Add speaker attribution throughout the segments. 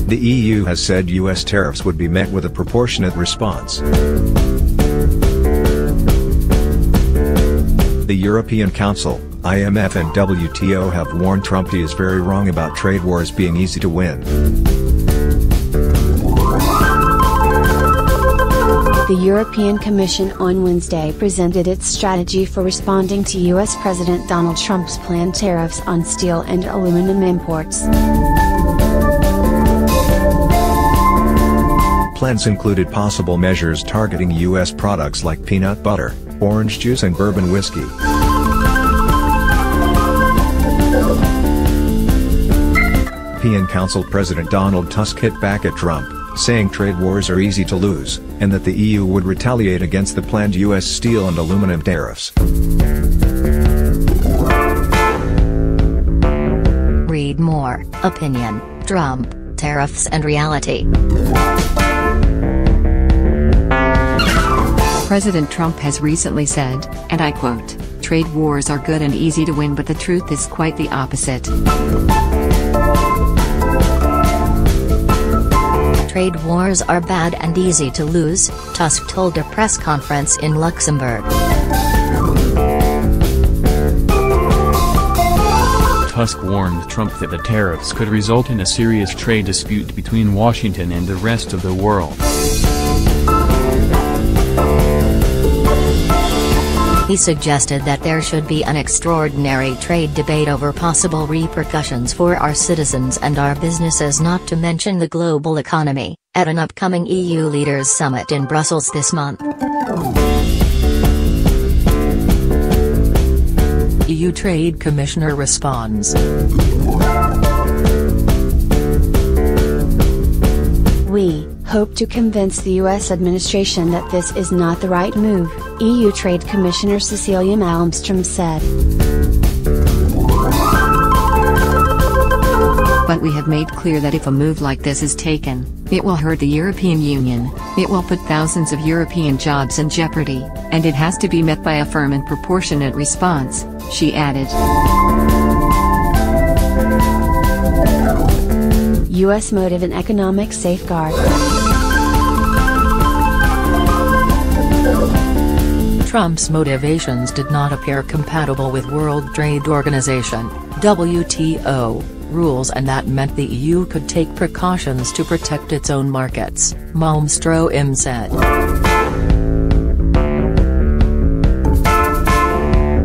Speaker 1: The EU has said US tariffs would be met with a proportionate response. The European Council, IMF and WTO have warned Trump he is very wrong about trade wars being easy to win.
Speaker 2: The European Commission on Wednesday presented its strategy for responding to US President Donald Trump's planned tariffs on steel and aluminum imports.
Speaker 1: Plans included possible measures targeting US products like peanut butter, orange juice and bourbon whiskey. European Council President Donald Tusk hit back at Trump, saying trade wars are easy to lose, and that the EU would retaliate against the planned US steel and aluminum tariffs.
Speaker 3: Read more. Opinion, Trump, tariffs and reality.
Speaker 4: President Trump has recently said, and I quote, "Trade wars are good and easy to win, but the truth is quite the opposite."
Speaker 3: Trade wars are bad and easy to lose, Tusk told a press conference in Luxembourg.
Speaker 5: Tusk warned Trump that the tariffs could result in a serious trade dispute between Washington and the rest of the world.
Speaker 3: He suggested that there should be an extraordinary trade debate over possible repercussions for our citizens and our businesses, not to mention the global economy, at an upcoming EU leaders summit in Brussels this month.
Speaker 6: EU Trade Commissioner responds.
Speaker 2: We hope to convince the U.S. administration that this is not the right move, EU Trade Commissioner Cecilia Malmström said.
Speaker 4: But we have made clear that if a move like this is taken, it will hurt the European Union, it will put thousands of European jobs in jeopardy, and it has to be met by a firm and proportionate response, she added.
Speaker 2: U.S. motive in economic safeguard.
Speaker 6: Trump's motivations did not appear compatible with World Trade Organization, WTO, rules, and that meant the EU could take precautions to protect its own markets, Malmström said.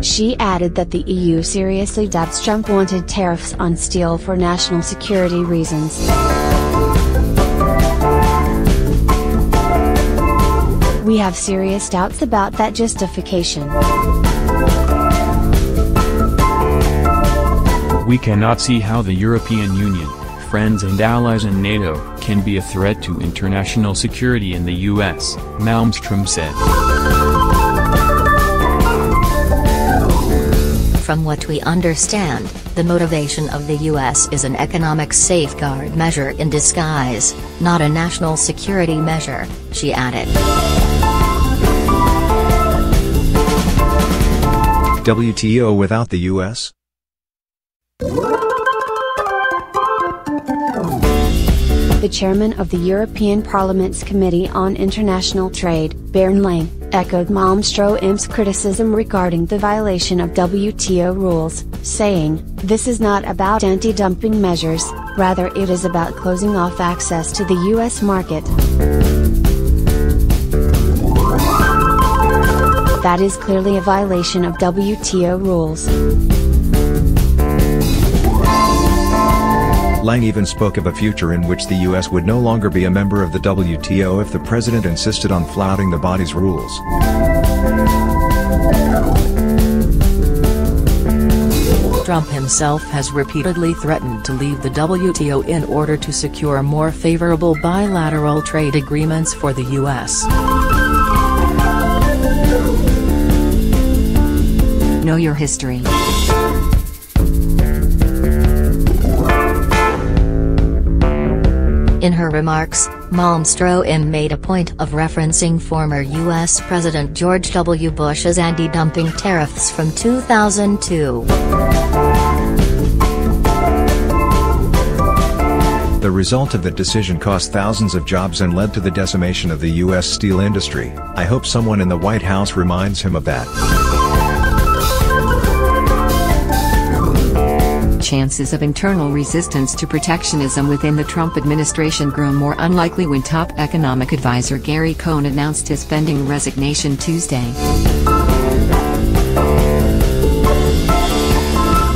Speaker 2: She added that the EU seriously doubts Trump wanted tariffs on steel for national security reasons. We have serious doubts about that justification.
Speaker 5: We cannot see how the European Union, friends and allies in NATO, can be a threat to international security in the US, Malmström said.
Speaker 3: From what we understand, the motivation of the US is an economic safeguard measure in disguise, not a national security measure, she added.
Speaker 1: WTO without the US?
Speaker 2: The chairman of the European Parliament's Committee on International Trade, Bernd Lange, echoed Malmström's criticism regarding the violation of WTO rules, saying, "This is not about anti-dumping measures, rather it is about closing off access to the US market. That is clearly a violation of WTO rules."
Speaker 1: Lange even spoke of a future in which the US would no longer be a member of the WTO if the president insisted on flouting the body's rules.
Speaker 6: Trump himself has repeatedly threatened to leave the WTO in order to secure more favorable bilateral trade agreements for the US.
Speaker 4: Know your history.
Speaker 3: In her remarks, Malmström made a point of referencing former U.S. President George W. Bush's anti-dumping tariffs from 2002.
Speaker 1: The result of that decision cost thousands of jobs and led to the decimation of the U.S. steel industry. I hope someone in the White House reminds him of that.
Speaker 4: Chances of internal resistance to protectionism within the Trump administration grow more unlikely when top economic advisor Gary Cohn announced his pending resignation Tuesday.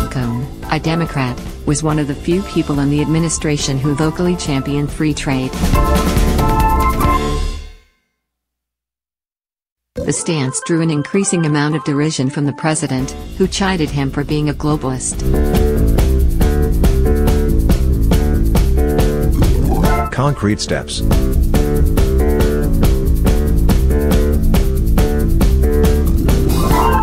Speaker 4: Cohn, a Democrat, was one of the few people in the administration who vocally championed free trade. The stance drew an increasing amount of derision from the president, who chided him for being a globalist.
Speaker 1: Concrete steps.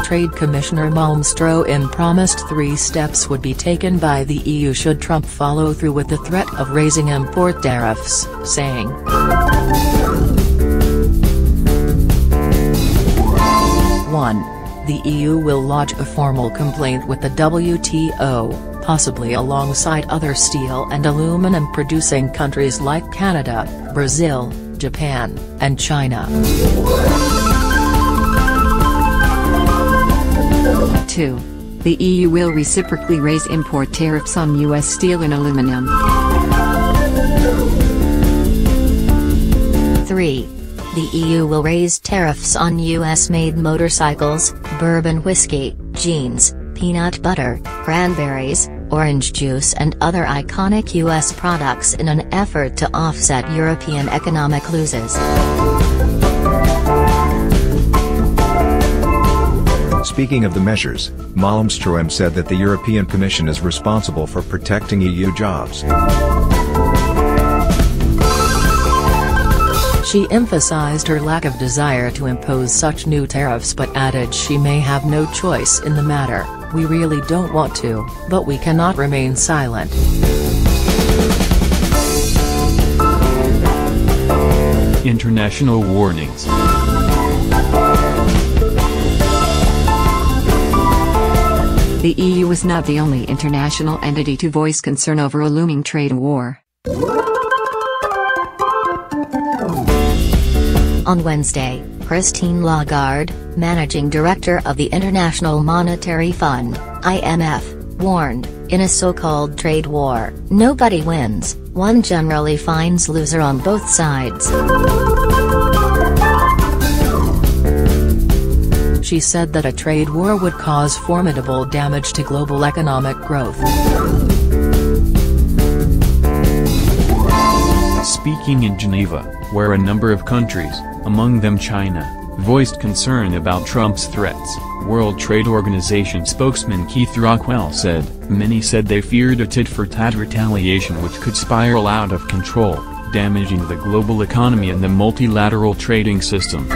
Speaker 6: Trade Commissioner Malmström promised 3 steps would be taken by the EU should Trump follow through with the threat of raising import tariffs, saying, 1. The EU will lodge a formal complaint with the WTO, possibly alongside other steel and aluminum producing countries like Canada, Brazil, Japan, and China.
Speaker 4: 2. The EU will reciprocally raise import tariffs on U.S. steel and aluminum.
Speaker 3: 3. The EU will raise tariffs on US-made motorcycles, bourbon whiskey, jeans, peanut butter, cranberries, orange juice and other iconic US products in an effort to offset European economic losses.
Speaker 1: Speaking of the measures, Malmström said that the European Commission is responsible for protecting EU jobs.
Speaker 6: She emphasized her lack of desire to impose such new tariffs but added she may have no choice in the matter. We really don't want to, but we cannot remain silent.
Speaker 5: International warnings.
Speaker 4: The EU is not the only international entity to voice concern over a looming trade war.
Speaker 3: On Wednesday, Christine Lagarde, managing director of the International Monetary Fund, IMF, warned, in a so-called trade war, nobody wins, one generally finds loser on both sides.
Speaker 6: She said that a trade war would cause formidable damage to global economic growth.
Speaker 5: Speaking in Geneva, where a number of countries, among them China, voiced concern about Trump's threats, World Trade Organization spokesman Keith Rockwell said, many said they feared a tit-for-tat retaliation which could spiral out of control, damaging the global economy and the multilateral trading system.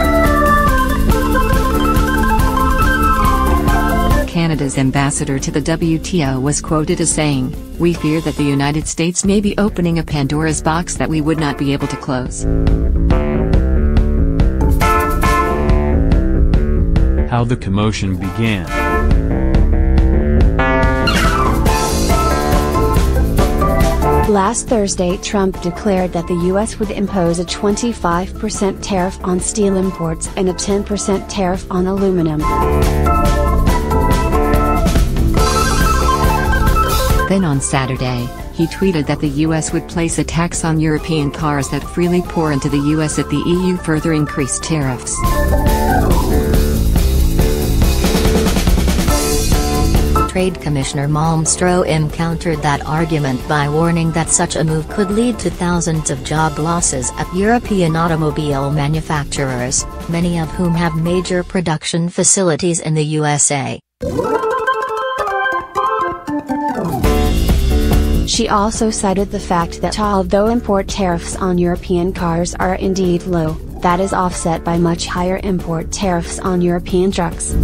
Speaker 4: Canada's ambassador to the WTO was quoted as saying, "We fear that the United States may be opening a Pandora's box that we would not be able to close."
Speaker 5: How the commotion began.
Speaker 2: Last Thursday, Trump declared that the U.S. would impose a 25% tariff on steel imports and a 10% tariff on aluminum.
Speaker 4: Then on Saturday, he tweeted that the U.S. would place a tax on European cars that freely pour into the U.S. if the EU further increased tariffs.
Speaker 3: Trade Commissioner Malmström countered that argument by warning that such a move could lead to thousands of job losses at European automobile manufacturers, many of whom have major production facilities in the USA.
Speaker 2: She also cited the fact that although import tariffs on European cars are indeed low, that is offset by much higher import tariffs on European trucks.